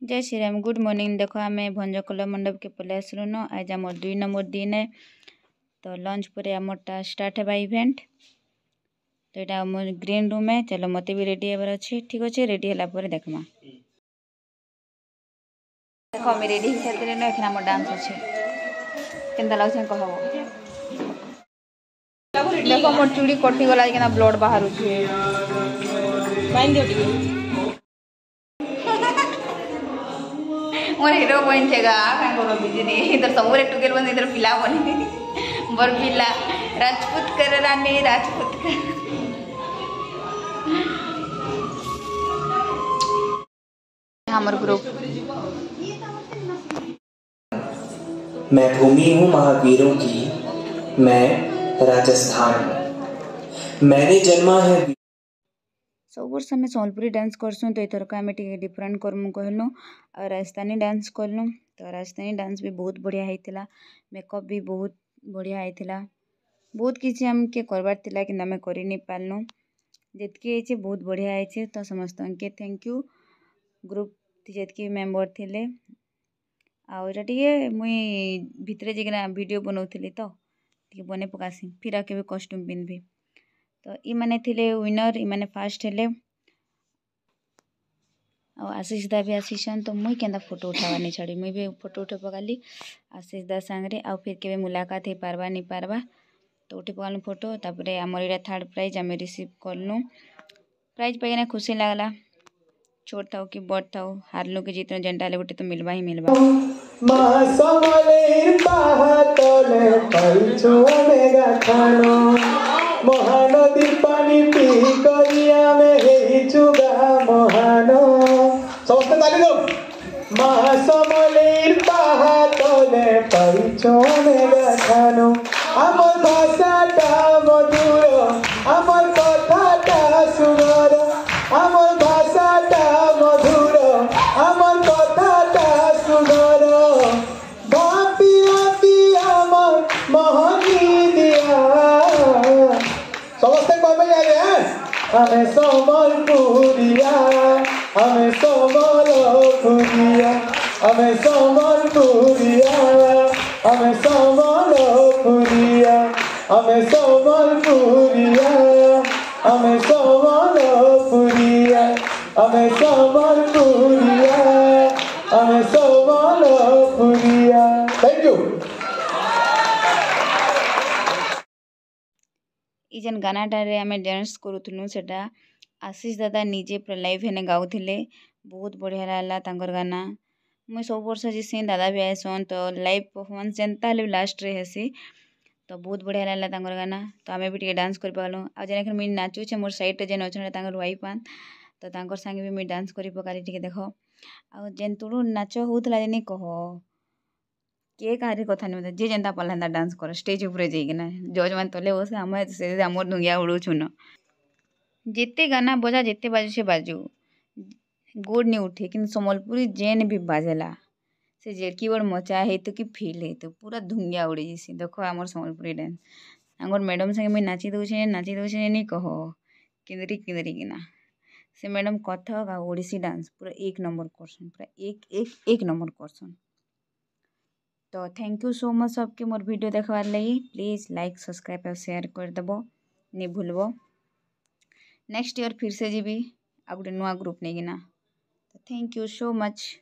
जय Shri Ram. Good morning. देखो आम भंजकला मंडप के पलि आसलु न। आज आम 2 नंबर दिन है। तो लंच पर आमरटा स्टार्ट है इवेंट। तो यहाँ आम ग्रीन रूम है। चलो मत भी रेडी होबार अच्छे। ठीक अच्छे। रेडी है देखमा। देख आम रेडी हो सारी न। एखन आम डांस अच्छे के लगे कह देख मोर चूड़ी कटिगला कि ब्लड बाहर मोर हिरो बन छेगा क्या करो बिजली इधर सब टुकेल बन इधर पिला बनी बर पिला राजपूत कर रानी राजपूत कर हमार ग्रुप। मैं भूमि हूँ महावीरों की, मैं राजस्थान हूँ, मैंने जन्मा है। सब वर्ष आम सम्बलपुरी डांस करसूँ तो एथरक आम डिफरेंट करमु कहलु और राजस्थानी डांस कलु। तो राजस्थानी डांस भी बहुत बढ़िया होता। मेकअप भी बहुत बढ़िया होता। बहुत किसी आमके करवार थिला कि आम कर नहीं पार्लु। जितकी बहुत बढ़िया है। तो समस्त के थैंक यू। ग्रुप जितकी मेम्बर थिले आटा टे मुई भितर जाना वीडियो बनाऊली तो बने पकासी फिर आके भी कॉस्ट्यूम पिंधि। तो ये माने थिले विनर ये फास्ट हेले आशीष दा भी आसीसन। तो मुई केंदा फोटो उठावा नहीं छाड़ी मुई भी फोटो उठे पकाली आशीष दा सांगरे आ फिर के मुलाकात हो पारबा नहीं पारबा। तो उठे पकालु फोटो। तापर आमर यहाँ थर्ड प्राइज आम रिसीव कलु। प्राइज पाइना खुशी लगला। छोट थाओ कि बड़ थाओ हारलु कि जीतनु जेनटा हेले गोटे तो मिलवा ही मिलवा। महानदी पानी पी करिया में चुगा महान समस्त ताली दो। महासमलेर पाहातले पाइछो मेगा खानो आमर भाषाटा मधुर आमर कथाटा सुंदर आमर भाषाटा मधुर आमर कथाटा सुंदर भापिया पिया आमर महनी दिया समस्त हमें समलपुरिया हमें समलपुरिया हमें समलपुरिया हमें समलपुरिया हमें समलपुरिया हमें समलपुरिया हमें समलपुरिया हमें समलपुरिया। Thank you. इजन गानाटारे आम डांस करूँ से आशीष दादा निजे पूरा लाइव हेने गाउथिले। बहुत बढ़िया लागला तांकर गाना। मुई सब वर्ष जिसी दादा भी आएसन तो लाइव परफॉर्मेंस जेनता लास्ट रे हेसी। तो बहुत बढ़िया लागला तांकर गाना। तो आमे भी टिके डांस कर पालु। आ जेन मुई नाचुछे मोर साइड जेन अच्छा तांकर वाइफ आन तो तांकर संगे भी मुई डांस करी पकाली टिके देख। आ जेन तुरु नाच होउतला जेनी कह किए कहारी कथा नहीं जे जेनता पाला डांस कर स्टेज उपरे जाइकिना जज मान तले बसे आम दुनिया उड़ूछुन। जिते गाना बजा जिते बाजू से बाजू गोड़ नहीं उठे कि सम्बलपुरी जेन भी बाजेला से जे कीबोर्ड मचा है तो कि फील है तो पूरा धुंगिया उड़ी जैसी। देखो आमर सम्बलपुरी डांस आंगर मैडम संगे मुई नाची दौचे नहीं कह किंदरी किंदरी किना से मैडम कथक आ ओडिसी डांस पूरा 1 नंबर करसन पूरा एक नंबर करसन। तो थैंक यू सो मच सबके मोर वीडियो देखवार लगी। प्लीज़ लाइक सब्सक्राइब और शेयर कर देबो नहीं भूलबो। नेक्स्ट ईयर फिर से जीवी आ गोटे नुआ ग्रुप नहीं ना। तो थैंक यू सो मच।